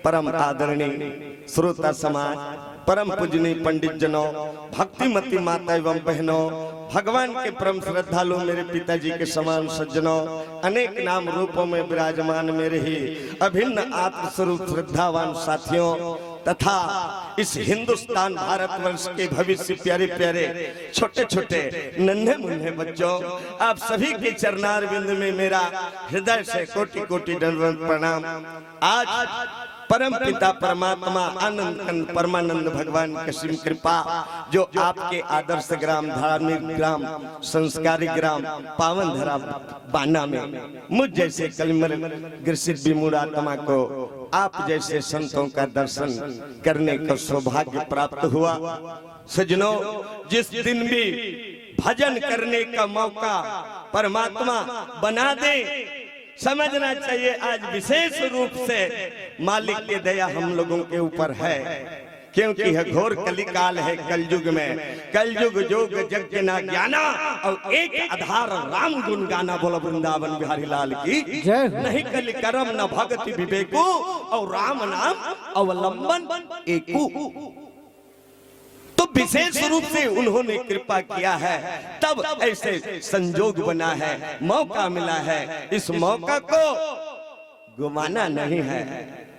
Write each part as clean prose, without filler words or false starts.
परम आदरणीय श्रोता समाज, परम पूजनीय पंडित जनों, भक्तिमती माता एवं बहनों, भगवान के परम श्रद्धालु मेरे पिताजी के समान सज्जनों, अनेक नाम रूपों में विराजमान मेरे ही अभिन्न आत्म स्वरूप श्रद्धावान साथियों तथा इस हिंदुस्तान भारतवर्ष के भविष्य प्यारे प्यारे छोटे छोटे नन्हे मुन्ने बच्चों, आप सभी के चरणारविंद में मेरा हृदय से कोटि कोटि दंडवत प्रणाम। आज परम पिता परमात्मा आनंद परमानंद भगवान की असीम कृपा जो आपके आदर्श ग्राम, धार्मिक ग्राम, संस्कारिक ग्राम, पावन धरा बाना में मुझ जैसे कलमर ग्रसित विमूढ़ आत्मा को आप जैसे संतों का दर्शन करने का सौभाग्य प्राप्त हुआ। सज्जनों, जिस दिन भी भजन करने का मौका परमात्मा बना दे, समझना चाहिए आज विशेष रूप से मालिक की दया हम लोगों के ऊपर है, क्योंकि यह घोर कलिकाल है। कलयुग में कलयुग जोग जग के ना ज्ञाना और एक आधार राम गुण गाना। बोलो वृंदावन बिहारी लाल की जय। नहीं कलि करम न भगति विवेको और राम नाम अवलंबन एकू। तो विशेष रूप से उन्होंने कृपा किया है, तब ऐसे संजोग बना है, मौका मिला है। इस मौका को गंवाना नहीं है।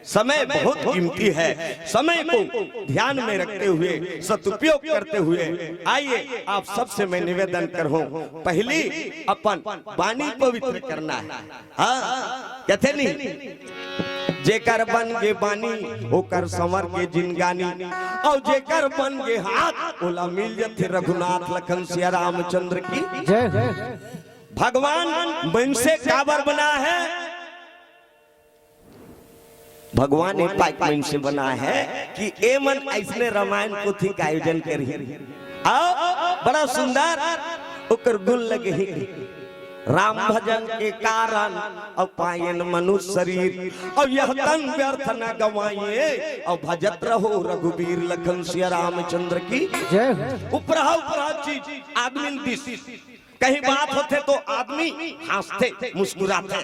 समय बहुत कीमती है। समय को ध्यान में रखते हुए सदुपयोग करते हुए आइए आप सबसे मैं निवेदन करूं, पहली अपन वाणी पवित्र करना है। हाँ, कहते नहीं जेकर बन गे बानी होकर संवर के जिनगानी, और जेकर बन गे हाथ ओला मिल जाते रघुनाथ लखन सिया रामचंद्र की जय। भगवान मन से काबर बना है? भगवान एक पाइप मन से बना है कि ए मन ऐसने रामायण पोथी का आयोजन करी, बड़ा सुंदर ओकर गुण लगे ही राम भजन के कारण और पायन मनुष्य शरीर, और यह तन व्यर्थ न गवाइए और भजत रहो रघुबीर लखन सिया रामचंद्र की जय। उपरा चीज आदमी दिस, कहीं बात होते तो आदमी हंसते मुस्कुराते,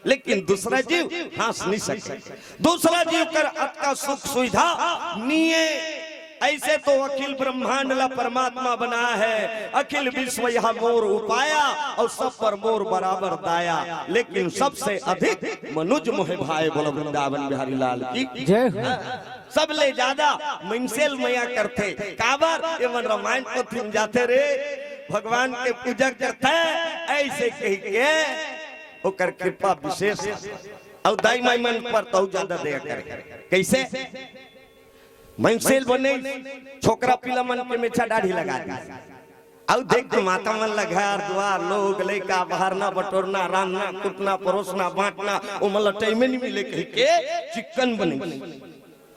लेकिन दूसरा जीव हंस नहीं सकते। दूसरा जीव कर अत सुख सुविधा निये। ऐसे तो अखिल ब्रह्मांड ला परमात्मा बना है, अखिल विश्व यह मोर उपाया और सब पर मोर बराबर दाया, लेकिन सबसे अधिक मनुज मोहे भाई। बोलो वृंदावन बिहारी लाल की जय। सब ले ज्यादा मनसेल मैया करते काबर एवं रामायण को थिम जाते रे, भगवान के पूजा करते ऐसे कह के ओकर कृपा विशेष और दाई माई मन पर तो ज्यादा दया करे। कैसे मनसेल बने छोकरा पिला मन के मेछा दाढ़ी लगा दी, और देख के माता मन लगा द्वार लोग लेका बहारना बटोरना रांधना कुटना परोसना बांटना, वो मतलब टाइम नहीं मिले कह के चिकन बने।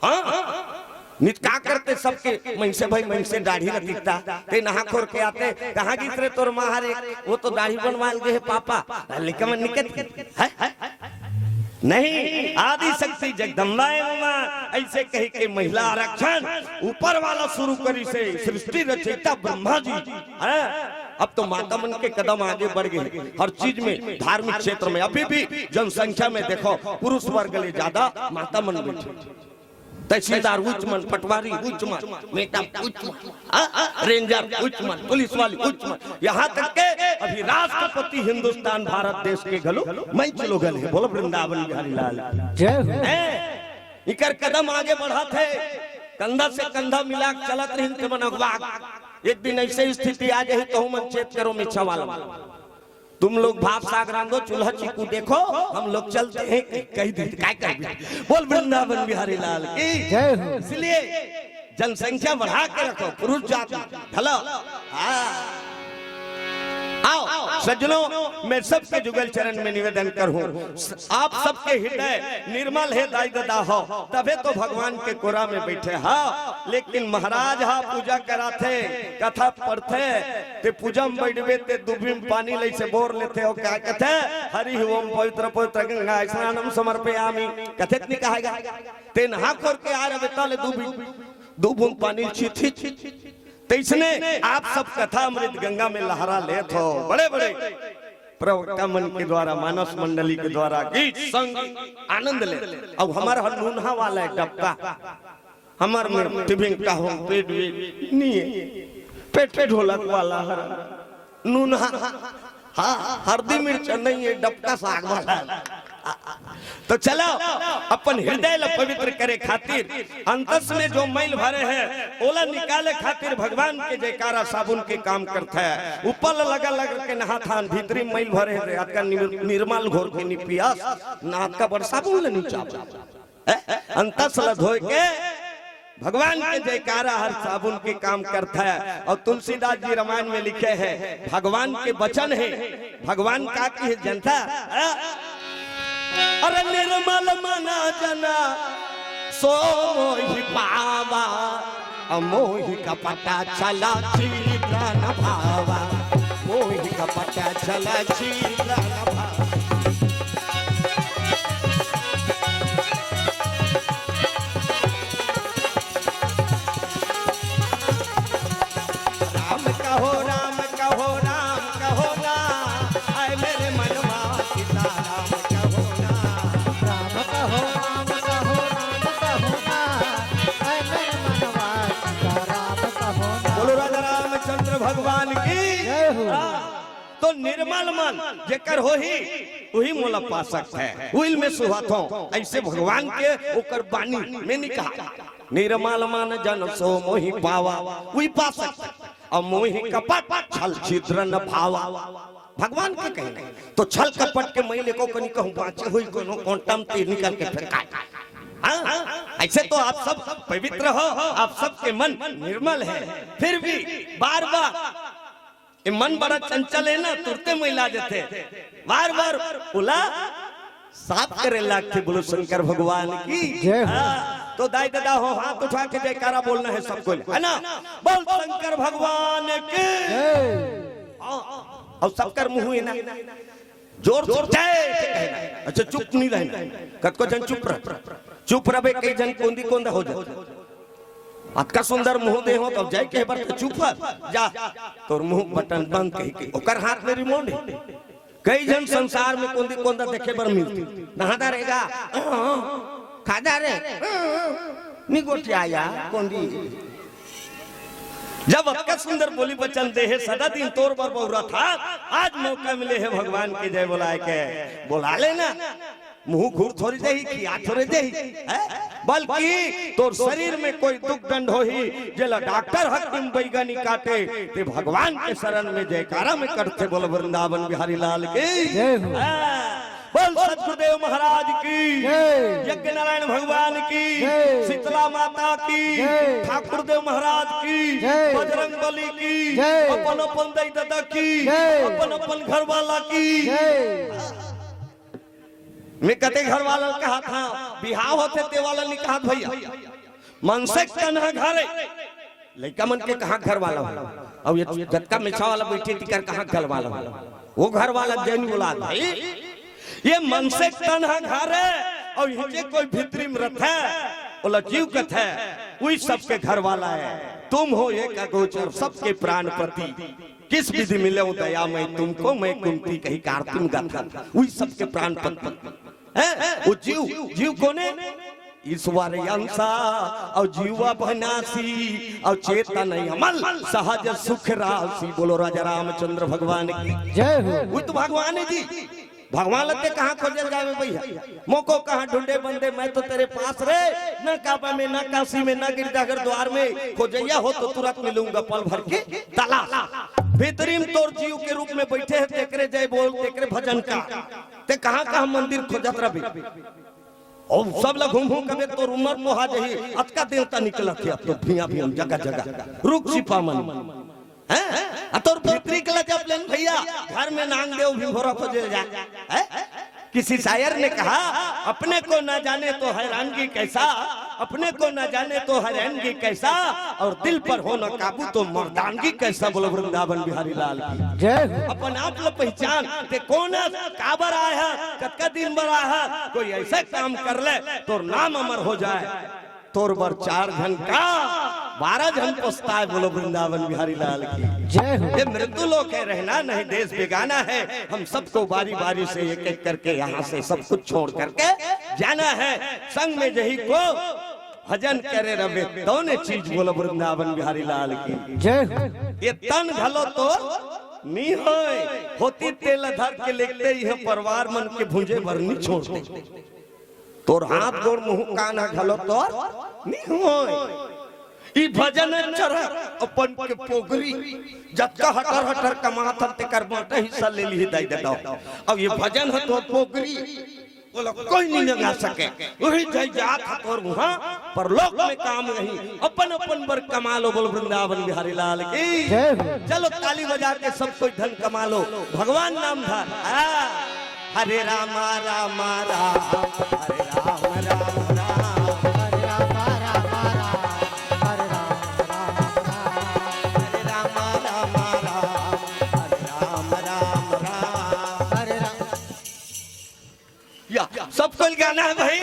हाँ नित का करते सबके मन से भाई मन से दाढ़ी लगता ते नहा खोर के आते, कहाँ गीत रे तोर महारे वो तो दाढ़ी बनवा गए पापा, लेकिन मन निकट है नहीं। आदि शक्ति जगदम्बा ऐसे कह के महिला आरक्षण ऊपर वाला शुरू करी से सृष्टि रचयिता ब्रह्मा जी। अब तो माता मन के कदम आगे बढ़ गए हर चीज में, धार्मिक क्षेत्र में अभी भी जनसंख्या में देखो पुरुष वर्ग ले ज्यादा माता मन बैठे। तहसीलदार उच्च मन, पटवारी उच्च मन, मेकअप उच्च मन, रेंजर उच्च मन, पुलिस वाली उच्च मन, यहाँ तक के अभी राष्ट्रपति हिंदुस्तान भारत देश के घलो मंच लोग है। बोलो वृंदावन बिहारी लाल जय। इकर कदम आगे बढ़ा थे, कंधा से कंधा मिला चलत रही मनवा। एक दिन ऐसे स्थिति आ जाए तो मन चेत करो मिच्छा वाला, तुम लोग भाप साग रांधो चूल्हा चीकू देखो, हम लोग चलते हैं कहीं दिन काय कर। बोल वृंदावन बिहारी लाल की जय। इसलिए जनसंख्या बढ़ा के रखो, पुरुष जाति हेलो। आओ सज्जनों, मैं सबके जुगल चरण में निवेदन करूं, आप सबके हृदय निर्मल है दाई दादा हो, तबे तो भगवान के कोरा में बैठे। हाँ, लेकिन महाराज हा पूजा कराते कथा पढ़ते ते पूजा में बैठबे ते दुबी में पानी ले से बोर लेते हो, क्या कहते हरि ओम पवित्र पवित्र गंगा स्नानम समर्पयामि कथित नहीं कहेगा। ते नहा खोर के आ रहे ताले दो बूंद पानी छीछी। तो इसने आप सब कथा अमृत गंगा में लहरा ले थो, बड़े बड़े प्रवक्ता मन के द्वारा मानस मंडली के द्वारा गीत संग आनंद ले। अब हमारा नूनहा वाला है डब्बा, हमार में टिफिन का हो पेट नहीं है, पेट पे ढोलक वाला है नूनहा, हाँ हल्दी मिर्च नहीं है, डबका साग वाला। तो चलो अपन हृदय ल पवित्र करे खातिर अंतस में जो मैल भरे है ओला निकाले खातिर भगवान के जयकारा साबुन के काम करता है। ऊपर लगा लगा के नहा थान भीतरी मैल भरे है आपका निर्मल घोर के निपियास नाक का बड़ साबुन नीचा अंतस ल धोए के भगवान के जयकारा हर साबुन के काम करता है। और तुलसीदास जी रामायण में लिखे हैं भगवान के वचन है, भगवान का की जनता अरे निर्मल मना जना सो मोहि पावा, मोहि का पता चला छिद्र न भावा, मोहि का पता चला छिद्र न भावा। राम कहो राम कहो ना, आए मेरे मनवा सीता राम कहो ना, राम कहो राम कहो राम कहो ना, आए मेरे मनवा सीता राम कहो ना। बोलो राजा रामचंद्र भगवान की जय हो। तो निर्मल मन जेकर होही वही मोला पा सकता है, उइल में सुहात हो ऐसे भगवान के ओकर बानी में नहीं कहा निर्मल मन जन सो मोहि पावा, वही पा सकता है। और मोहि कपट छल छिद्र न भावा, भगवान के कहने तो छल कपट के मैले को कनी कहूं बाँचे हुई कोनो कोंटम तीर निकाल के फेंका। ऐसे तो आप सब पवित्र हो, आप सबके मन निर्मल है, फिर भी बार बार ये मन बड़ा चंचल है ना, तुरते मैला जाते बार बार उला साफ करे लागते। बोलो शंकर भगवान की जय हो। तो दाई दादा हो हाथ उठा के जयकारा बोलना है सबको, है ना? बोल शंकर भगवान की और सबकर मुंह है ना जोर जोर जय। अच्छा चुप नहीं रहना, कतको जन चुप रह, चुप रहे कई जन कोंदी कोंदा हो जाए। अतका सुंदर मुंह दे हो तब जय के बार चुप जा, तोर मुंह बटन बंद कही के ओकर हाथ में रिमोट है। कई जन संसार में कोंदी कोंदा देखे बर मिलती नहादा रहेगा खादा रे निगोटिया आया कोंदी। जब अतका सुंदर बोली बचन दे है सदा दिन तोर पर बहुरा था, आज मौका मिले है भगवान के जय बुलाए के बुला लेना। मुंह घूर थोड़ी दे खिया थोड़ी दे, बल्कि तोर शरीर में कोई दुख दंड हो ही जेला डॉक्टर हकीम वैज्ञानिक काटे ते भगवान के शरण में जयकारा में करते। बोल वृंदावन बिहारी लाल की जय हो। बोल सतगुरुदेव महाराज की, यज्ञ नारायण भगवान की, शीतला माता की, ठाकुर देव महाराज की, बजरंग बली की, अपन अपन दई दादा की, अपन अपन घर वाला की। मैं कते घर वाला कहा था बिहार होते ते वाला नहीं कहा भैया मन से कन्हा घरे लड़का मन के कहा घर वाला और ये जटका मिछा वाला बैठे टिकर कहा घर वाला, वो घर वाला जैन बोला भाई ये मन से कन्हा घरे और ये कोई भीतरी में रथ है बोला जीव कथ है वही सबके घर वाला है। तुम हो एक अगोचर सबके प्राण प्रति, किस विधि मिले हो दया मैं तुमको, मैं कुंती कही कार्तिम गाथा वही सबके प्राण प्रति है। वो जीव जीव कोने ईश्वर अंशा और जीवा भनासी और चेतन अमल सहज सुख राशि। बोलो राजा रामचंद्र भगवान की जय हो। वो तो भगवान है जी, भगवान लगते कहाँ खोजे जावे भैया, मोको कहाँ ढूंढे बंदे, मैं तो तेरे पास रे, न काबा में, न काशी में, न गिरजाघर द्वार में, खोजैया हो तो तुरंत मिलूंगा पल भर के तलाश। बेहतरीन तोर जीव के रूप में बैठे हैं, तेकरे जय बोल तेकरे भजन का, ते कहाँ कहाँ मंदिर खोजत रहे और सब लोग घूम घूम कभी तो उमर मोहा जही अतका देवता निकला थे तो भिया भिया जगह जगह रुक छिपा मन है तोर भीतरी कला जब लेन भैया घर में नांग देव भी भोरा खोजे जा। किसी शायर ने कहा अपने को न जाने तो हैरानगी कैसा, अपने को न जाने तो हैरानगी कैसा, और दिल पर हो न काबू तो मर्दानगी कैसा। बोलो वृंदावन बिहारी लाल की जय। अपन आप लोग पहचान ते कौन काबर आया है, कतका दिन बर आया है, कोई ऐसा काम कर ले तो नाम अमर हो जाए। तोर बर 4 जन का 12 जन पछताए। बोलो वृंदावन बिहारी लाल की जय हो। ये मृत्यु लोक है, रहना नहीं देश बेगाना है। हम सबको बारी बारी से एक एक करके यहाँ से सब कुछ छोड़ करके जाना है। संग में जही को भजन करे रवे दोनों चीज। बोलो वृंदावन बिहारी लाल की जय हो। ये तन घलो तो नी होय होती तेल धर के लेते ही परिवार मन के भुंजे भरनी छोड़ दे। तोर हाथ गोड़ मुंह कान घलो तोर नी होय। ई भजन चर अपन के पोगरी जत्का हटर हटर कमात ते कर बाटे हिस्सा ले ली दई देता। अब ये भजन है तो पोगरी बोलो कोई नहीं लगा सके। वही जय जात और वहां पर लोक में काम नहीं। अपन अपन बर कमा लो। बोल वृंदावन बिहारी लाल की जय हो। चलो ताली बजा के सब कोई धन कमा लो। भगवान नाम धर हरे रामा रामा राम हरे राम राम राम हरे राम राम राम हरे राम राम राम हरे रामा रामा राम हरे राम राम। हरे राम। या सबको गाना है भाई,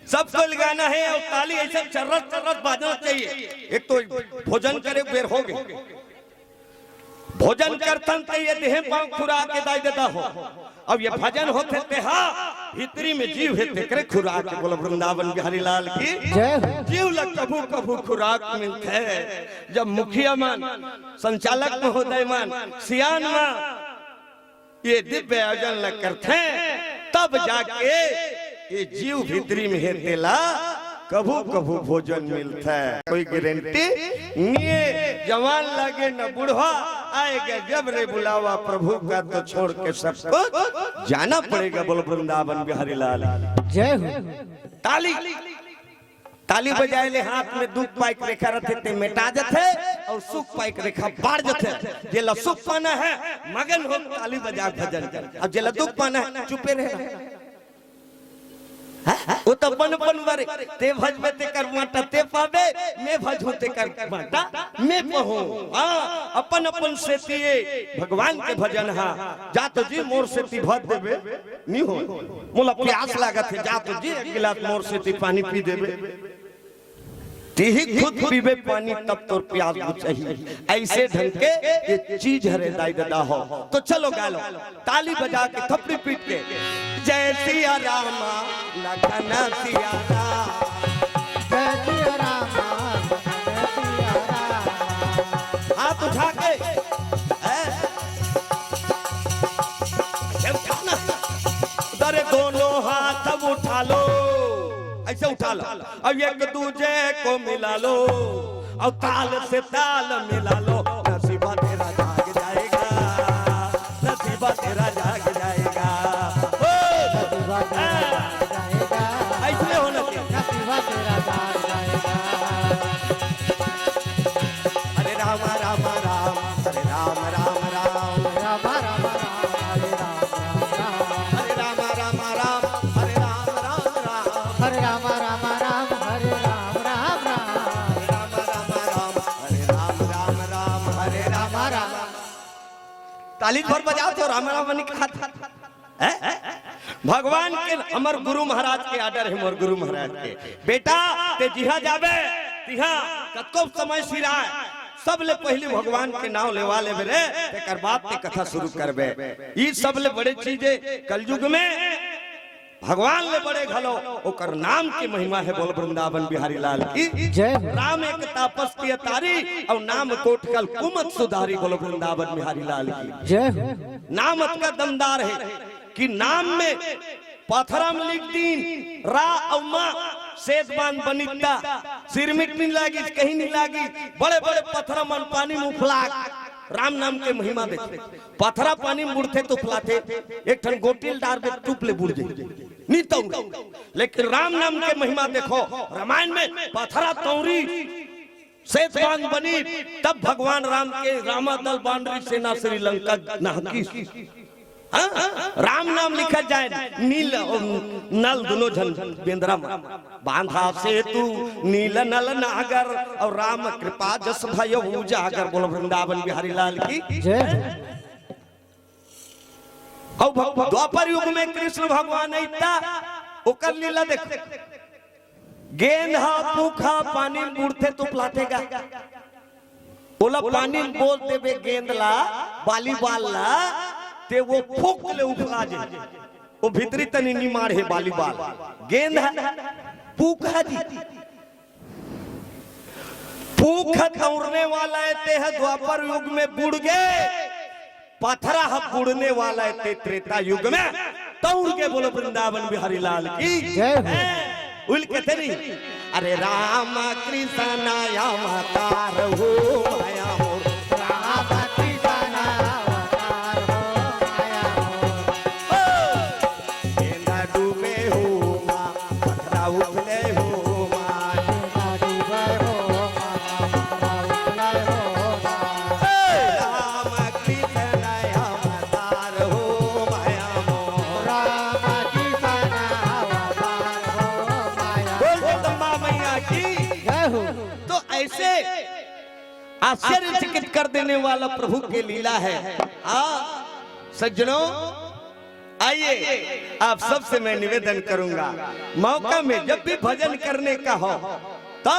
सबको गाना है। और ताली ऐसा चर्रत चर्रत बाजना चाहिए। एक तो भोजन करे बेर हो गए, भोजन करतन ते ये देह पांव खुराक के दाई देता हो। अब ये भजन होते ते हा भीतरी में जीव है ते करे खुराक। बोलो वृंदावन बिहारी लाल की जय हो। जीव लग कभू कभू खुराक मिलते है। जब मुखिया मान संचालक महोदय मान सियान मान ये दिव्य आयोजन लग करते तब जाके ये जीव भीतरी में है तेला कभू कभू भोजन मिलता है। कोई गारंटी नहीं। जवान लगे न बुढ़वा आएगा जब रे बुलावा प्रभु का तो छोड़ के सबको जाना पड़ेगा। बोलो वृंदावन बिहारी लाल जय हो। ताली ताली बजाए ले हाथ में दुख पाइक रेखा रखे ते मिटा जाते और सुख पाइक रेखा बाढ़ जाते। जेला सुख पाना है मगन हो ताली बजा भजन कर। अब जेला दुख पाना है चुपे रहे। वो तो बन बारे ते भजबे ते कर माटा ते पावे मैं भजू ते कर माटा मैं पहू। हाँ अपन अपन से तिए भगवान के भजन हा जा तो जी मोर से ती भज देवे नहीं हो। मोला प्यास लागत है जा तो जी एक गिलास मोर से ती पानी पी देवे। ही खुद पीवे पानी तब तो प्यास बुझाई। ऐसे ढंग के ये चीज हरे दाई दादा हो। तो चलो गालो ताली बजा के थपड़ी पीट के जय सिया रामा लखना सिया राम जय सिया राम जय सिया राम। हाथ उठा के उठाना दरे दोनों हाथ अब उठा लो ऐसे उठा लो। अब एक दूजे को मिला लो और ताल से ताल मिला लो। नसीबा तेरा जाग जाएगा, नसीबा तेरा जाग जाएगा। नसीबा तेरा जाएगा। ऐसे होना चाहिए। नसीबा तेरा जाग जाएगा। हरे राम राम राम हरे राम राम राम राम राम राम हरे राम राम राम हरे राम राम राम हरे राम राम राम हरे राम राम राम हरे राम राम राम हरे राम राम। ताली भर बजाओ तो राम राम बनी कहा था। भगवान के अमर गुरु महाराज के आदर है। मोर गुरु महाराज के बेटा ते जिहा जाबे तिहा कतको समय सिराय सब ले पहले भगवान के नाम लेवा लेबे रे तेकर बाद ते कथा शुरू करबे। ई सब ले बड़े चीजें कलयुग में भगवान ले बड़े घलो ओकर नाम की महिमा है। बोल वृंदावन बिहारी लाल की जय हो। राम एक तापस की तारी और नाम कोटकल कुमत सुधारी। बोलो वृंदावन बिहारी लाल की जय हो। नाम का दमदार है कि नाम में पथरम लिख दीन रा अम्मा सेदबान बनिता सिर मिट नहीं लागी कहीं नहीं लागी। बड़े बड़े पथरम पानी मुफलाक राम नाम के महिमा देखते। पथरा पानी मुड़ते तो फुलाते एक ठन गोटिल डार दे टूपले बुड़ जाए नहीं तो। लेकिन राम नाम के महिमा देखो रामायण में पथरा तौरी सेतवान बनी तब भगवान राम के रामा दल बांडरी सेना श्रीलंका नहकी। राम नाम लिखा जाए नील और नल दोनों झन बेंद्रा बांधा से तू नील नल नागर और राम कृपा जस भय उजागर। बोलो वृंदावन बिहारी लाल की जय हो। द्वापर युग में कृष्ण भगवान इतना ओकर लीला देख गेंद हा पूखा पानी में बुड़ते तो प्लाटेगा ओला पानी में बोल देवे गेंद ला वॉलीबॉल ला ते वो फूक ले उफला जे वो भीतरी तनी नी मार है वॉलीबॉल गेंद है पूखा जी पूखा दौड़ने वाला है ते है द्वापर युग में बुड़ गए पथरा है बुड़ने वाला है ते त्रेता युग में दौड़ के बोलो वृंदावन बिहारी लाल की जय हो। उल के तेरी अरे राम कृष्ण अवतार हो माया मोर राम कृष्ण अवतार हो माया मोर। गेंदा डूबे हो माँ पथरा उछले हो माँ गेंदा डूबे हो माँ पथरा उछले हो माँ। राम कृष्ण अवतार हो माया मोर राम कृष्ण अवतार हो माया बोल जगदम्बा मैया की जय हो। तो ऐसे आश्चर्यचकित कर देने वाला प्रभु की लीला है। सज्जनों आइए आप सबसे मैं निवेदन करूंगा मौका में जब भी भजन करने का हो तो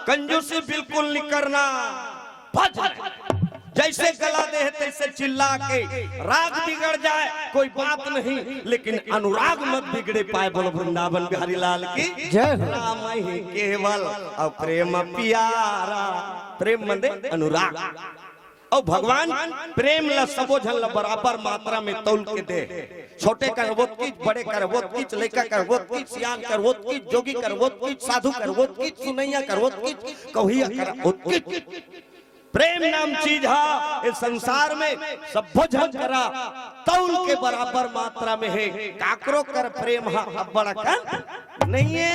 कंजूसी बिल्कुल नहीं करना भजन जैसे गला दे तैसे चिल्ला के राग बिगड़ जाए कोई बात नहीं लेकिन अनुराग मत बिगड़े पाए बोलो वृंदावन बिहारी लाल की जय हो। राम ही केवल और प्रेम प्यारा प्रेम मंदे अनुराग और भगवान प्रेम ला सबोझन ला बराबर मात्रा में तौल के दे छोटे करवोत की बड़े करवोत की लड़का करवोत की सियान करवोत की जोगी करवोत की साधु करवोत की सुनैया करवोत की कहिया करवोत की प्रेम नाम चीज है इस संसार में सब भोजन करा तौल के बराबर मात्रा में है काकरो कर प्रेम है अब्बड़ कर नहीं है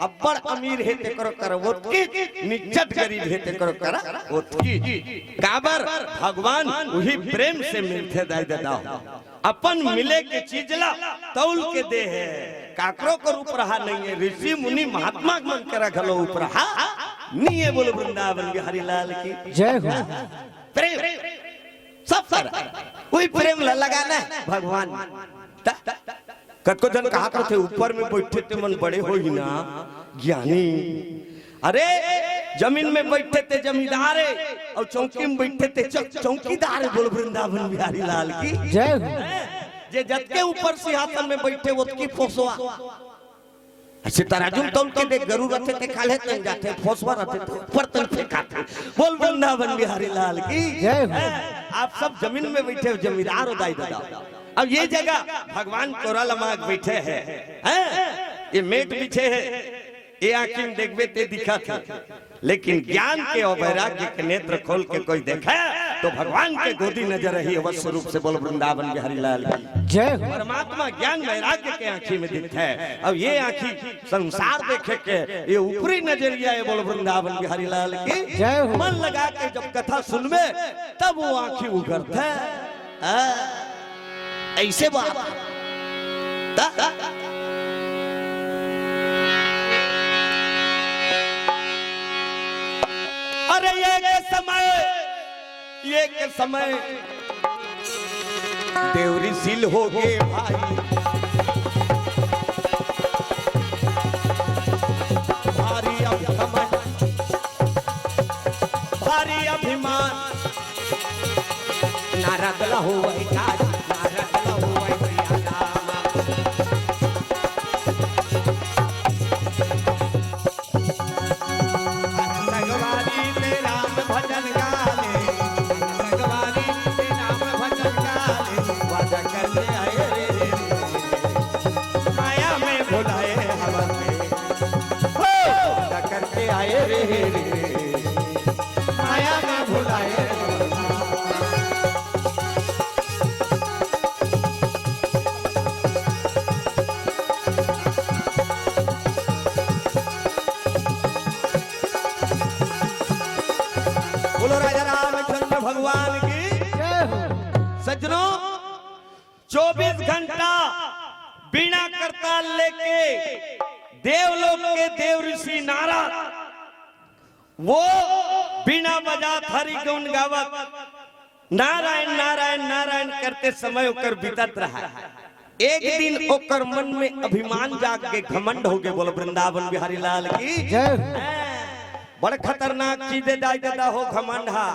अब्बड़ अमीर है ते करो कर वो की निज्जत गरीब है ते करो कर वो की काबर भगवान वही प्रेम से मिलते दाई दादा अपन मिले के चीज ला तौल के दे है काकरो को रूप रहा नहीं है ऋषि मुनि महात्मा मन करा घलो ऊप रहा नहीं है बोलो वृंदावन बिहारी लाल की जय हो। प्रेम सब कर वही प्रेम लगाना है भगवान कतको जन कहा थे ऊपर में बैठे थे मन बड़े हो ही ना ज्ञानी अरे जमीन में बैठे थे जमींदार और चौकी में बैठे थे चौकीदार बोलो वृंदावन बिहारी लाल की जय हो। जे जत के ऊपर सिंहासन में बैठे वो की फोसवा अच्छे तराजू तौल के देख गरु रहते थे खाले तन जाते फोसवा रहते थे ऊपर तन फेंकाते बोल वृंदावन बिहारी लाल की जय हो। आप सब जमीन में बैठे हो जमींदार हो दाई दादा अब ये जगह भगवान कोरा लमाग बैठे हैं ये मेट पीछे है ये आंखी में देखबे ते दिखा था लेकिन ज्ञान के और वैराग्य के नेत्र खोल के कोई देखा तो भगवान के गोदी नजर रही अवश्य रूप से बोल वृंदावन बिहारी लाल की जय हो। परमात्मा ज्ञान वैराग्य के आंखी में दिखता है अब ये आंखी संसार देखे के ये ऊपरी नजरिया है बोल वृंदावन बिहारी लाल की जय हो। मन लगा के जब कथा सुनवे तब वो आंखी उगरता है ऐसे बात अरे ये के समय देवरी सिल हो गए भाई भारी अभिमान भारी अभिमान नारदला हो नारदला हो माया में भुलाए बोलो राजा रामचंद्र भगवान की जय हो। सज्जनों 24 घंटा बिना करताल लेके देवलोक के देव ऋषि नारद वो बिना बजा हरि गुण गावत नारायण नारायण नारायण करते समय होकर बीतत रहा एक दिन ओकर मन में अभिमान जाग के घमंड हो गए। बोलो वृंदावन बिहारी लाल की जय। बड़ खतरनाक चीजें दाई दादा हो घमंड हा।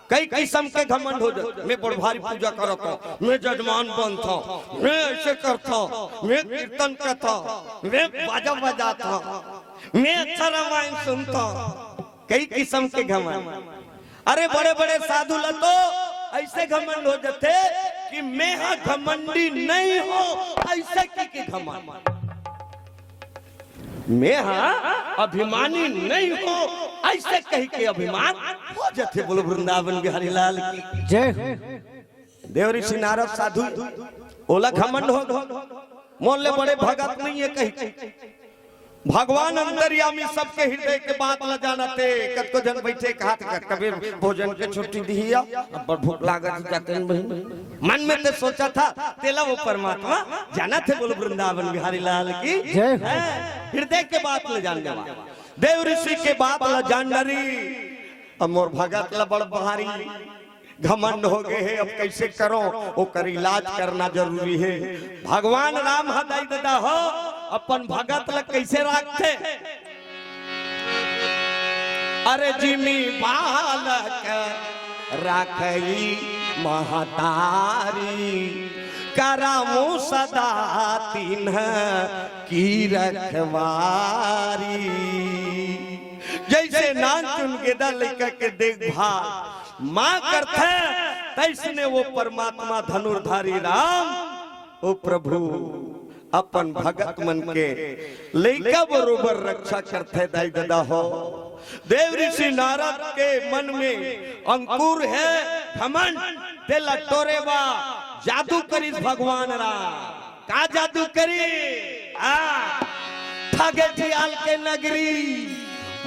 कई किस्म के घमंड हो जाते। मैं बड़ भारी पूजा करता, मैं जजमान बनता, मैं ऐसे करता, मैं कीर्तन करता, मैं बाजा बजाता, मैं अच्छा रामायण सुनता। कई किस्म के घमंड। अरे बड़े बड़े साधु लतो ऐसे घमंड हो जाते कि मैं हाँ घमंडी नहीं हो, ऐसे की घमंड। मैं हाँ अभिमानी नहीं हो, ऐसे कही के अभिमान हो जाते। बोलो वृंदावन बिहारी लाल की जय। देव ऋषि नारद साधु ओला घमंड हो मोहल्ले बड़े भगत नहीं है कही। भगवान अंतर्यामी सबके हृदय के बात ल जाना थे। कत को जन बैठे कहा कबीर भोजन के छुट्टी दिया, अब भूख लागत जाते मन में तो सोचा था तेला वो परमात्मा जाना थे। बोलो वृंदावन बिहारी लाल की जय। हृदय के बात ले जानने वाला देव ऋषि के बात ल जानरी। अब मोर भगत ल बड़ भारी घमंड हो गए है। अब कैसे करो ओकर इलाज करना जरूरी है। भगवान राम हदाई दादा हो अपन भगत ल कैसे रखते। अरे जिमी बालक राखई महतारी, करामो सदा तिन्ह की रखवारी। जैसे नान चुन गेदा लड़का के देखभाल माँ करते, तैसने वो परमात्मा धनुर्धारी राम ओ प्रभु अपन भगत मन के लड़का बरोबर रक्षा करते। दाई दादा हो देव ऋषि नारद के मन में अंकुर है घमंड। तेला टोरेवा जादू करी भगवान राम। का जादू करी? ठगे जियाल के नगरी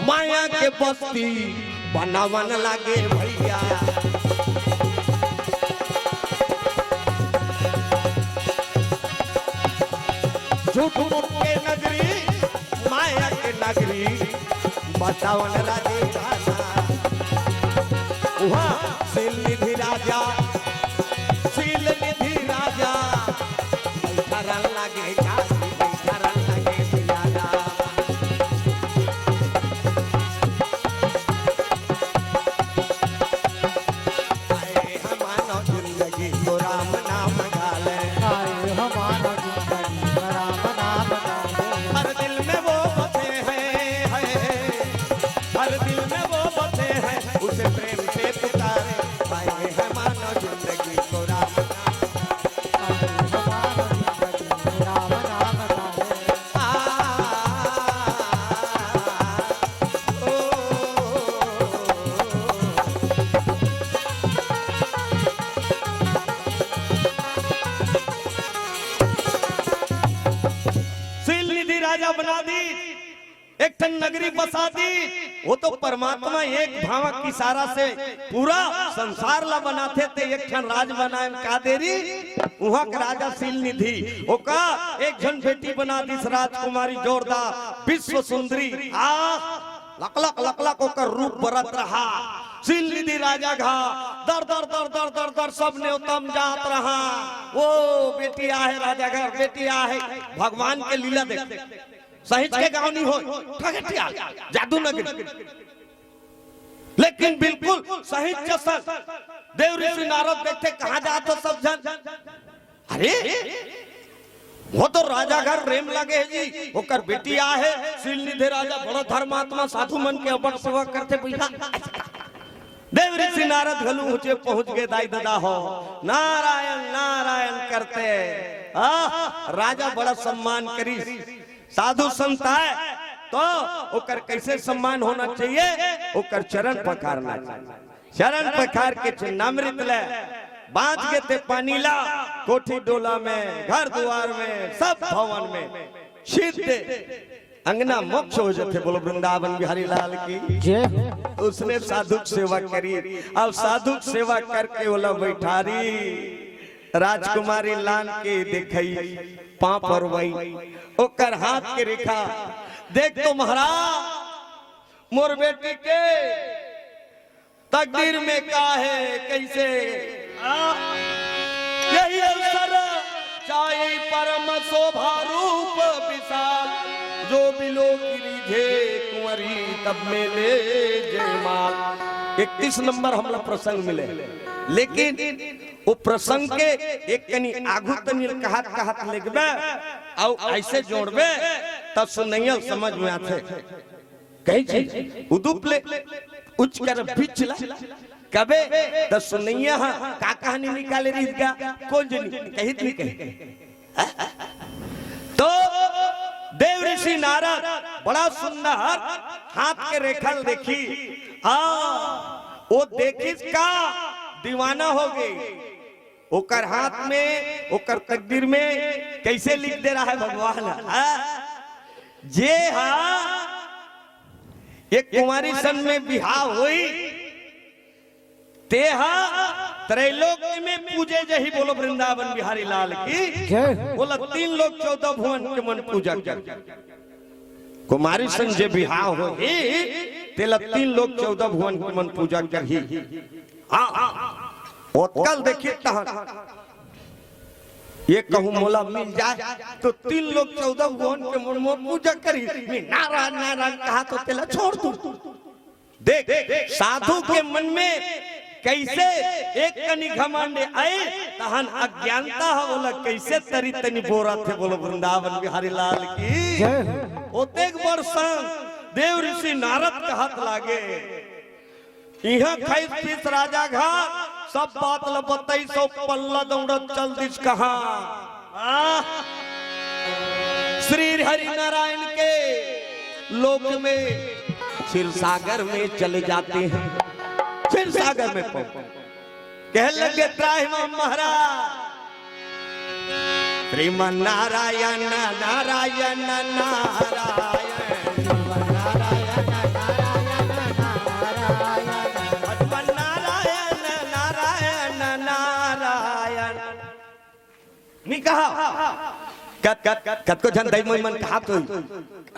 माया के बस्ती बनावन लागे भैया। झूठ के नगरी माया के नगरी बतावन लागे वहाँ सील निधि राजा, सील निधि राजा बैठरन लागे काशी, बैठरन लागे बिलागा। आए हमारा जिंदगी को राम नाम गाले, आए हमारा जिंदगी को राम नाम गाले। हर दिल में वो बसे हैं, हर दिल में वो बसे हैं, उसे प्रेम से पुकारे। आए हमारा जिंदगी को राम राजा बना दी, एक ठन नगरी बसा दी। वो तो परमात्मा एक भावक इशारा से पूरा संसार ला बनाते थे। एक ठन राज बनाए का देरी वहां का राजा सील निधि ओका एक जन बेटी बना दी राजकुमारी जोरदार विश्व सुंदरी। लकलक लकलक ओकर रूप बरत रहा। सील निधि राजा घा दर दर दर दर दर दर सब ने उत्तम जात रहा। वो बेटी आहे राजा घर, बेटी आहे भगवान के लीला देख सहित के गाँव नहीं हो ठगटिया जादू नगरी। लेकिन बिल्कुल सहित जैसा देव ऋषि नारद देखते कहा जाते सब जन। अरे वो तो राजा घर प्रेम लगे है जी, होकर बेटी आहे सील निधि राजा बड़ा धर्मात्मा साधु मन के अपन सेवा करते पैसा। देव ऋषि नारद घलू ऊंचे पहुंच गए। दाई दादा हो नारायण नारायण करते। राजा बड़ा सम्मान करी। साधु संत है तो ओकर कैसे सम्मान होना चाहिए? ओकर चरण पखारना चाहिए। चरण पखार के चिन्नामृत ले बांध के ते पानी ला कोठी डोला में, घर द्वार में, सब भवन में सिद्ध अंगना मोक्ष हो जाते। बोलो वृंदावन बिहारी लाल की जय। उसने साधुक सेवा करी। अब साधुक सेवा करके ओला बैठारी राजकुमारी लान के देखई पांव पर वही ओकर हाथ के रेखा देख तो महाराज मोर बेटी के तकदीर में का है कैसे। यही अवसर चाहे परम शोभा रूप विशाल, जो बिलो गिरिझे कुंवरी तब मिले जयमाल। 31 नंबर हमला प्रसंग मिले, लेकिन वो प्रसंग के एक कनी आगू तनी कहत कहत लिखबे और ऐसे जोड़बे तब सुनैया समझ में आते। कहीं चीज उदुप ले उच्च कर बिचला कबे तो सुनैया का कहानी निकाले रही का कौन जनी कहित नहीं कही। तो देव ऋषि नारद बड़ा सुंदर हाथ के रेखल देखी, वो देखी का दीवाना हो गई। ओकर हाथ में ओकर तकदीर में कैसे लिख दे रहा है भगवान, जे एक कुंवारी सन में बिहार हुई तेहा त्रैलोक में पूजे जही। बोलो वृंदावन बिहारी लाल की। बोला 3 लोग 14 भुवन के मन पूजा कर। कुमारी सन जे बिहार हो तेला 3 लोग 14 भुवन के मन पूजा कर ही। कल देखिए ये कहूँ मोला मिल जाए तो 3 लोग 14 भुवन के मन में पूजा करी। नारायण नारायण कहा तो तेला छोड़ दूं। देख साधु के मन में कैसे एक कनी घमंड आए तहन अज्ञानता है। बोला कैसे तरी तनी बोरा थे। बोलो वृंदावन बिहारी लाल की। ओतेक वर्ष देव ऋषि नारद का हाथ लागे। यहाँ 28 राजा घाट सब बात ल 2200 पल्ला दौड़त चल दिस कहा। श्री हरि नारायण के लोक में क्षीर सागर में चले जाते हैं। क्षीर सागर में कह लगे त्राहिमाम महाराज श्रीमन नारायण नारायण नारायण नहीं कहा कत को जन दैमोई मन कहा तो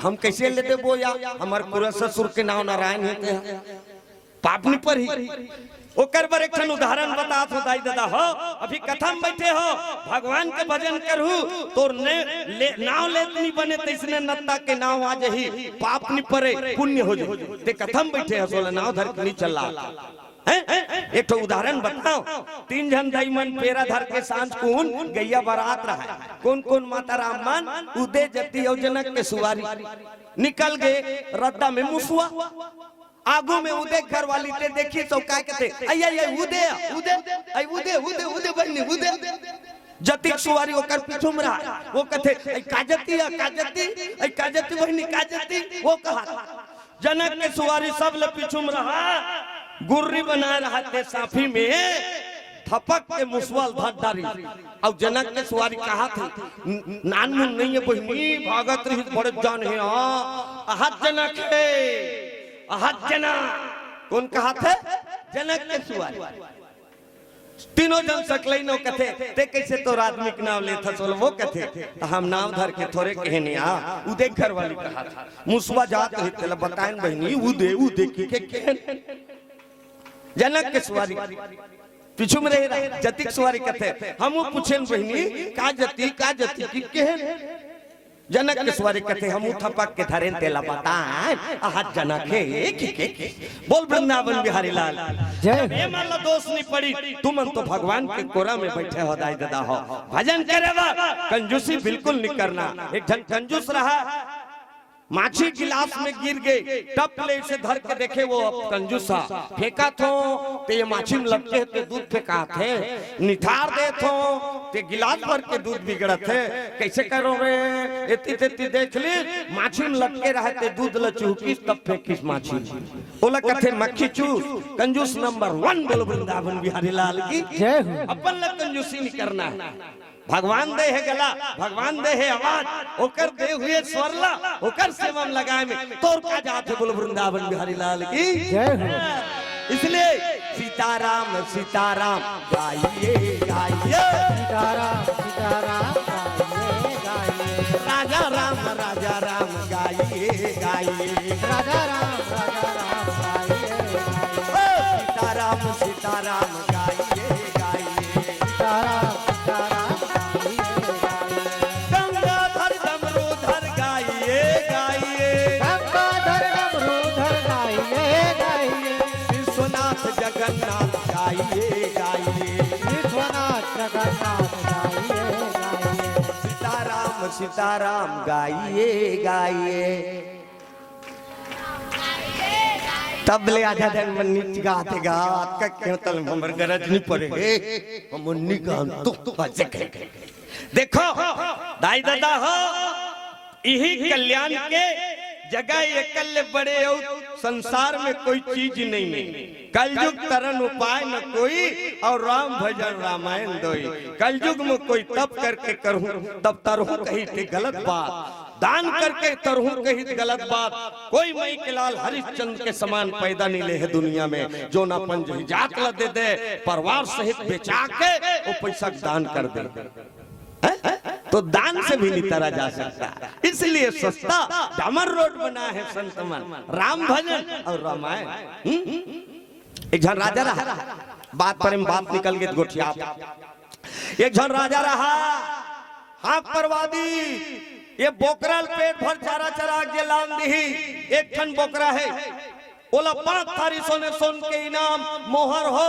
हम कैसे लेते वो या हमारे पूरा ससुर के नाम नारायण होते हैं पापनी पर ही। ओकर बर एक उदाहरण बता तो दाई दादा हो। अभी कथा में बैठे हो भगवान के भजन करू तो नाव लेतनी बने तैसने नत्ता के नाव आ जही पापनी परे पुण्य हो जाए। ते कथा में बैठे हो सोला नाव धर के नहीं चला। एक तो उदाहरण बताओ। 3 जन दाई मन पेरा धर के सांझ कौन गैया बारात रहा है। कौन कौन माता रामन उदय जति और जनक के सुवारी निकल गए। रद्दा में मुसुआ आगू में उदय घर वाली ते देखी तो क्या कहते आई उदय उदय आई उदय उदय उदय बन्नी उदय जति सुवारी ओकर पीछू में रहा। वो कहते काजती काजती बहनी काजती। वो कहा जनक के सुवारी सब ल पीछू में रहा। गुर्री बना रहा थे साफी में थपक के मुसवाल धर डारी। और जनक के सवारी कहा थी नान मुन नहीं है बहनी भागत रही बड़े जान है। आहत जनक है आहत जना कौन कहा थे जनक के सवारी। 3 जन सकलई नो कथे ते कैसे तो आदमी के नाम लेथा सोल। वो कथे हम नाम धर के थोड़े कहने उदय घर वाली कहा था मुसवा जात है तेला बताएं बहनी उदय उदय के कहन। जनक के सवारी पीछू में रहे जति सवारी कहते हम पूछेन बहनी का जति की कहन। जनक के सवारी कहते हम थपक के धरेन तेला बताएं आहत जनक है की बोल वृंदावन बिहारी लाल जय। मान लो दोष नहीं पड़ी तुम तो भगवान के कोरा में बैठे हो दाई दादा हो भजन करेगा कंजूसी बिल्कुल नहीं करना। एक जन कंजूस रहा माछी गिलास में गिर गए टप ले से धर के देखे वो कंजूसा फेंका थो ते ये माछी में लपके ते दूध फेंका थे निठार दे थो ते गिलास भर के दूध बिगड़ थे। कैसे करो रे इतनी तेती देख ली माछी में लटके रहे ते दूध ल चूकिस तब फेंकिस माछी। बोला कथे मक्खी चूस कंजूस नंबर 1। बोलो वृंदावन बिहारी लाल की जय। अपन ल कंजूसी नहीं करना है। भगवान दे है गला भगवान दे है आवाज ओकर दे हुए स्वरला ओकर सेवा में लगाए में तोर का जाते। बोलो वृंदावन बिहारी लाल की जय। इसलिए सीताराम सीताराम गाइए गाइए सीताराम सीताराम राजा राम गाइए गाइए राजा राम गाइए सीताराम सीताराम गाइए गाइए सीताराम सीताराम गाइए। सीताराम गाइए गाइए। तब ले आजा दिन मन नीच गाते गात का कीर्तन हमर गरज नहीं पड़े हम उन्नी का तो बजे कह देखो दाई दादा हो यही कल्याण के जगह एकल बड़े और संसार में कोई चीज नहीं है। कलयुग तरन उपाय न कोई और राम भजन रामायण दोई। कलयुग में कोई तप करके करूं तब तरहूं कही थी गलत बात, दान करके तरहूं कही थी गलत बात। कोई मई के लाल हरिश्चंद्र के समान पैदा नहीं ले है दुनिया में जो ना पंज जात ला दे दे परिवार सहित बेचा के वो पैसा दान कर दे। तो दान से भी नहीं तरा जा सकता, इसलिए सस्ता डामर रोड बना है संत मन राम भजन और रामायण। एक जन राजा रहा, बात पर बात निकल गई गोठिया। एक जन राजा रहा हाँ परवादी ये बोकरल पेट भर चारा चरा के लान दी। एक ठन बोकरा है बोला 5 थारी सोने सोन के इनाम मोहर हो,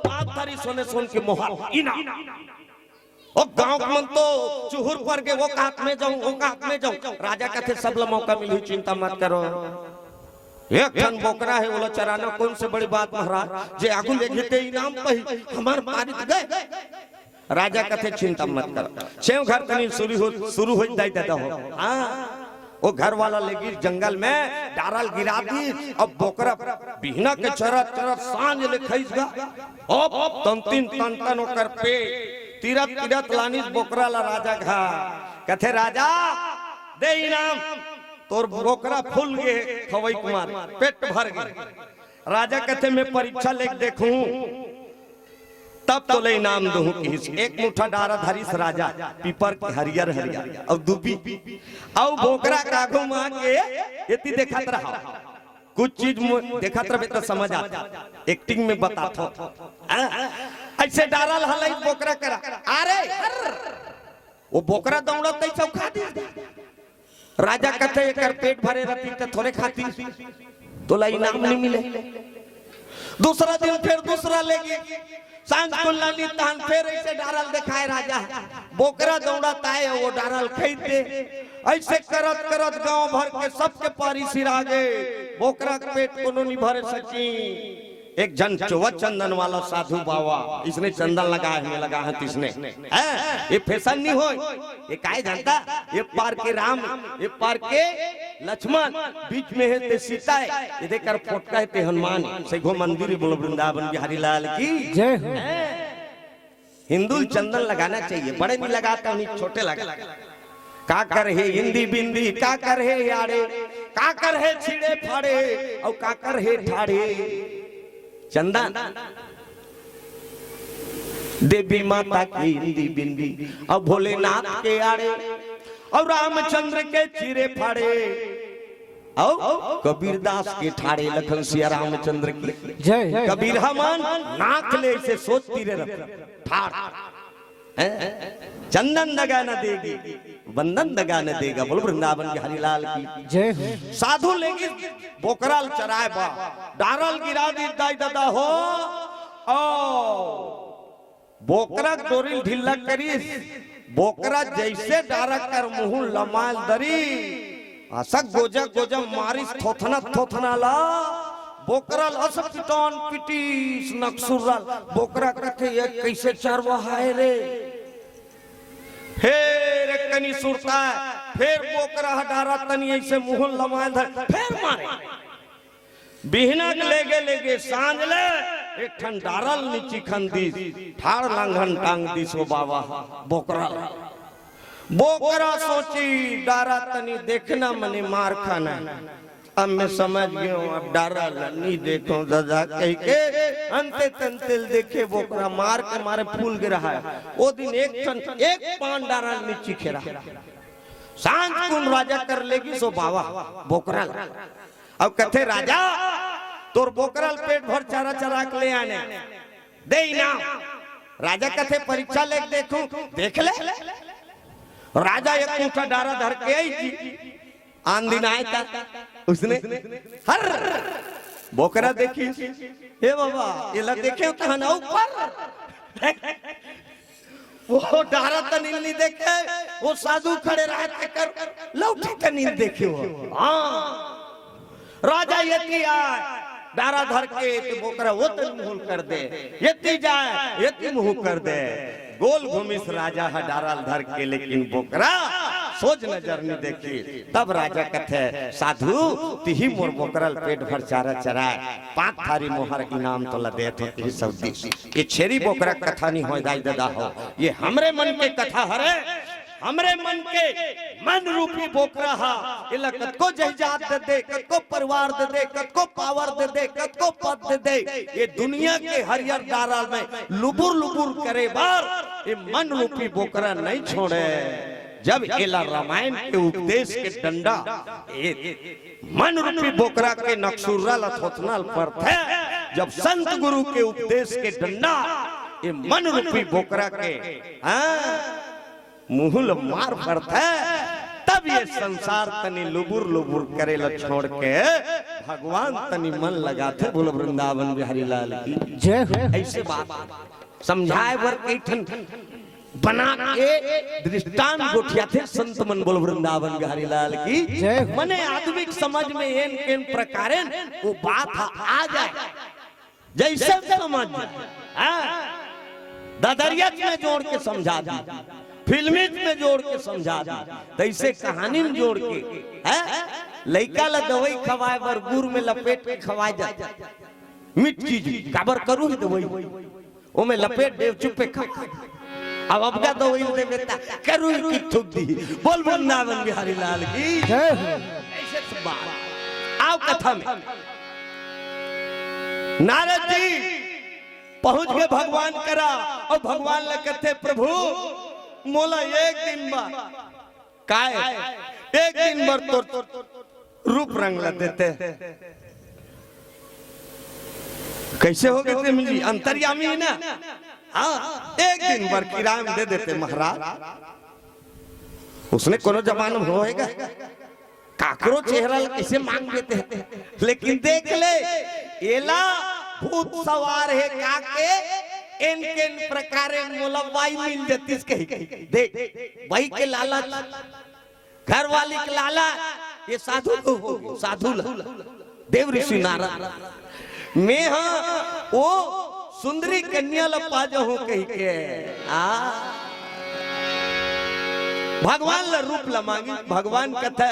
5 थारी सोने सोन के मोहर इनाम। ओ गांव मन तो चुहुर पर के वो काट में जाऊं वो काट में जाऊं। राजा कहते सब ला मौका मिली चिंता मत करो। एक ठन बोकरा है बोला चराना कौन से बड़ी बात महाराज जे आगू ले घेते इनाम पही हमार मारित गए। राजा कहते चिंता मत करो सेव घर तनी शुरू हो जाई देता हो। हां वो घर वाला लेगी जंगल में डारल गिरा दी। अब बोकरा बिहना के चरत चरत सांझ ले खइस गा। अब तन तन ओकर पे तीरथ तीरथ लानिस बोकरा ला राजा घा कथे राजा दे इनाम तोर बोकरा फूल गे खवई कुमार पेट भर गए। राजा कथे मैं परीक्षा लेके देखूं तब तो ले इनाम दूं। एक मुठा डारा धरिस राजा पीपर के हरियर हरियर और दुबी और बोकरा कागो मां के एती देखत रहा कुछ चीज देखत रहे तो समझ आता एक्टिंग में बताता ऐसे डारल हलई बोकरा करा अरे वो बोकरा दौड़त ऐसा खा दी। राजा कहते एकर पेट भरे रहती तो थोड़े खाती तो ला इनाम नहीं मिले। दूसरा दिन फिर दूसरा लेगी सांझ को लानी तहन फिर ऐसे डारल दिखाए राजा बोकरा दौड़ता है वो डारल खरीदे। ऐसे करत करत गांव भर के सबके पारी सिरा गए बोकरा के पेट को नहीं भरे सची। एक जन चौवत चंदन वाला साधु बाबा इसने चंदन लगाया है लगा है इसने ये फैशन नहीं हो ये काहे जानता ये पार के राम ये पार के लक्ष्मण बीच में है ते सीता है ये देखकर फोटका है ते हनुमान से गो मंदिर बोलो वृंदावन बिहारी लाल की जय हो। हिंदू चंदन लगाना चाहिए बड़े नहीं लगाता नहीं छोटे लगा का कर है हिंदी बिंदी का कर है यारे का कर है छिड़े फाड़े और का कर है ठाड़े चंदन देवी माता की हिंदी बिंदी और भोलेनाथ के आड़े और रामचंद्र के चिरे फाड़े और कबीरदास के ठाड़े लखन सिया रामचंद्र की जय कबीर हमान नाक ले से सोचती रहे ठाड़ चंदन दगा न देगी बंधन दगा न देगा बोल वृंदावन के हरिलाल की जय हो। साधु लेगी बोकराल चराए बा डारल गिरा दी दाई दादा हो ओ बोकरा डोरिल ढिल्ला करी बोकरा जैसे डारा कर मुंह लमाल दरी असक गोजा गोजा मारिस थोथना ला बोकरा असक टन पिटीस नक्सुरल बोकरा कथे ये कैसे चरवा है रे फिर कनी सुरता फिर बोकरा हटारा तनी ऐसे मुंह लमाल धर फिर मारे बिहना लेगे सांझ ले एक ठन डारल नीची खंदी ठाड़ लांघन टांग दी सो बाबा बोकरा सोची डारा तनी देखना मने मार खाना अब मैं समझ गया हूँ अब डारा नहीं देखो दादा कह के अंते तंतिल देखे बोकरा मार के मारे फूल गिरा है। वो दिन एक पान डारा नीचे खेरा सांझ कुन राजा कर लेगी सो बाबा बोकरा अब कथे राजा तोर बोकरल पेट भर चारा चरा के ले आने दे इनाम। राजा कथे परीक्षा ले देखूं देख ले। राजा एक मुठा डारा धर के आई थी आन दिन आए था उसने हर बोकरा देखी हे बाबा ये ला देखे तो हना ऊपर वो डारा तनिल नहीं देखे, वो साधु खड़े रहते कर लौटे तनिल देखे हो। हाँ राजा यति आए डारा धर के तो बोकरा वो तन मुंह कर दे, यति जाए यति मुंह कर दे। गोल घूमिस राजा है डारा धर के, लेकिन बोकरा सोच नजर नहीं देखी। तब राजा कथे साधु तिही मोर बोकरल पेट भर चारा चराए, 5 थारी मोहर इनाम तो लदे थे सब दी। ये छेरी बोकरा कथा नहीं हो दाई दादा हो, ये हमरे मन के कथा हरे, हमरे मन के मन रूपी बोकरा हा। इला कत को जहिजात दे दे, कत को परिवार दे दे, कत को पावर दे दे, कत को पद दे दे। ये दुनिया के हरियर डारा में लुबुर लुबुर करे बार ये मन रूपी बोकरा नहीं छोड़े। जब एला रामायण के उपदेश के डंडा मन रूपी बोकरा के नक्सुर्रा लथोथनाल पर थे, जब संत गुरु के उपदेश के डंडा ये मन रूपी बोकरा के मुहुल मार पर थे, तब ये संसार तनी लुबुर लुबुर करे ल छोड़ के भगवान तनी मन लगाते। बोलो वृंदावन बिहारी लाल की जय हो। ऐसे बात समझाए बर कैठन बना के दृष्टांत गोठिया थे संत मन। बोल वृंदावन बिहारी लाल की जय। मने आदमिक समझ में एन प्रकारे वो बात आ जाए जैसे समझ ददरिया में जोड़ के समझा दी, फिल्मी में जोड़ के समझा दी, तैसे कहानी में जोड़ के लइका ला दवाई खवाए बर गुड़ में लपेट के खवाए जाए मीठ चीज काबर करू ही दवाई ओ में लपेट दे चुपे खा। अब अबका दवाई दे बेटा करू की ठुक दी। बोल वृंदावन बिहारी लाल की जय हो। ऐसे बात आओ कथा में। नारद जी पहुंच गए भगवान करा और भगवान ल कहते प्रभु मोला एक दिन बा काय एक दिन भर तो रूप रंग ला देते। कैसे हो गए मिली अंतर्यामी है ना। हाँ एक दिन भर किराए में दे देते महाराज। उसने कोनो जमाना में होएगा काकरो चेहरा कैसे मांग देते हैं, लेकिन देख ले एला भूत सवार है काके इनके प्रकारे मोलबाई मिल जाती कही देख भाई के लाला घर वाली के लाला ये साधु को हो साधु देव ऋषि नारद मैं हाँ वो सुंदरी कन्या लपा जो हूँ कही के भगवान ला रूप ला मांगी। भगवान कथा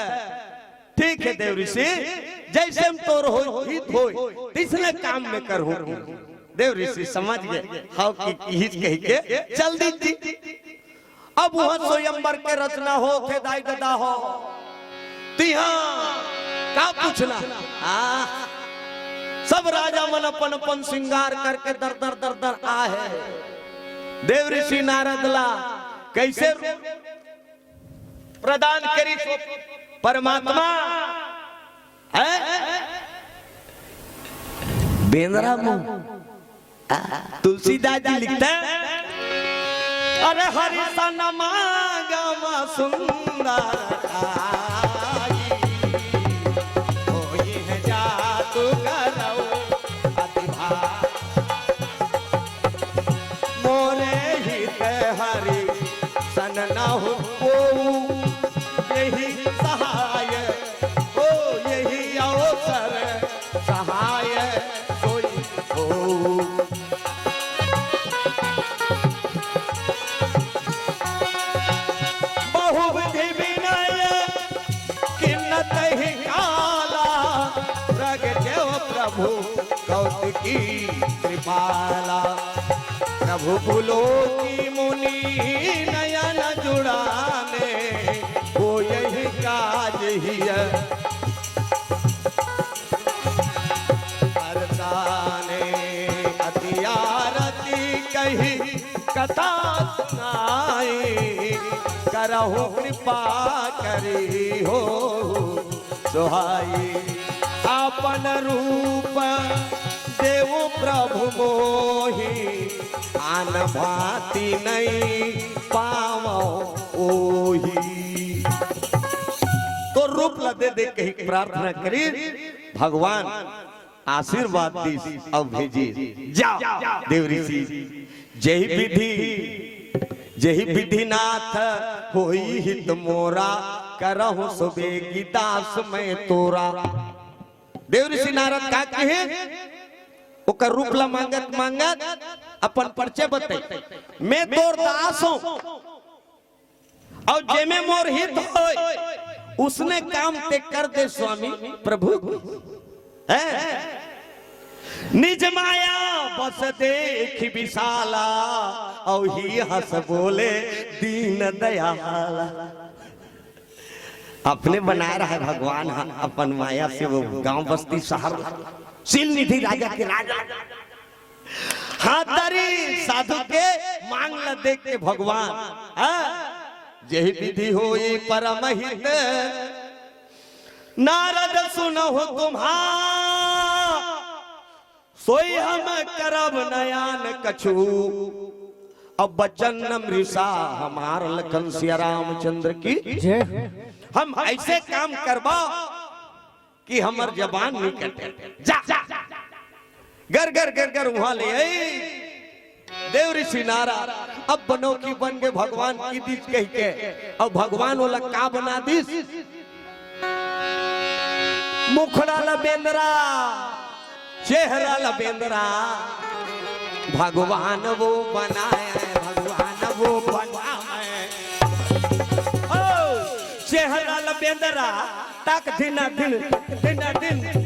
ठीक है देव ऋषि जैसे हम तोर हो हित हो तीसरे काम में कर हो। देव ऋषि समझ गए हाउ की हित कही के चल दी। अब वह स्वयंवर के रचना हो थे दाई दादा हो तिहा का पूछना सब राजा मन अपन अपन श्रृंगार करके दर दर दर दर आहे। देव ऋषि नारद ला कैसे प्रदान करी परमात्मा है बेंद्रा मुंह। तुलसीदास जी लिखते हैं अरे हरि सनमा गम सुंदर की कृपाला प्रभु फूलो की मुनि नयन जुड़ाने वो यही काज ही अरसाने अतियारती कही कथा सुनाई करहु कृपा करी हो सुहाई। अपन रूप देव प्रभु मोहि आन भांति नहीं पावो ओही। तो रूप ला दे दे कहीं प्रार्थना करी भगवान आशीर्वाद दी अब भेजी जाओ देव ऋषि जय विधि जही विधिनाथ होई हित मोरा करहु सुबेगी दास में तोरा। देव ऋषि नारद का कहे ओकर रूप ला मांगत मांगत अपन परिचय बते, मैं तोर दास हूं और जेमे मोर हित होय उसने काम ते कर दे स्वामी प्रभु है। निज माया बस देख विशाला और ही हंस बोले दीन दयाला। अपने बना रहा है भगवान अपन माया से वो गांव बस्ती शहर सील निधि राजा के राजा हाथरी साधु के मांग ल देख के भगवान यही विधि होई परम हित नारद सुनहु तुम्हार सोई हम करब नयान कछु। अब बचन मृषा हमार लखन सिया रामचंद्र की जय। हम ऐसे काम करबा कि हमर जबान नहीं कटे। जा गर गर गर गर वहां ले आई देव ऋषि नारद। अब बनो की बन गए भगवान की दिस कह के। अब भगवान वाला का बना दिस मुखड़ा लबेंद्रा चेहरा लबेंद्रा भगवान वो बनाए भगवान वो बनाए। चेहरा लबेंद्रा तक दिन दिन दिन दिन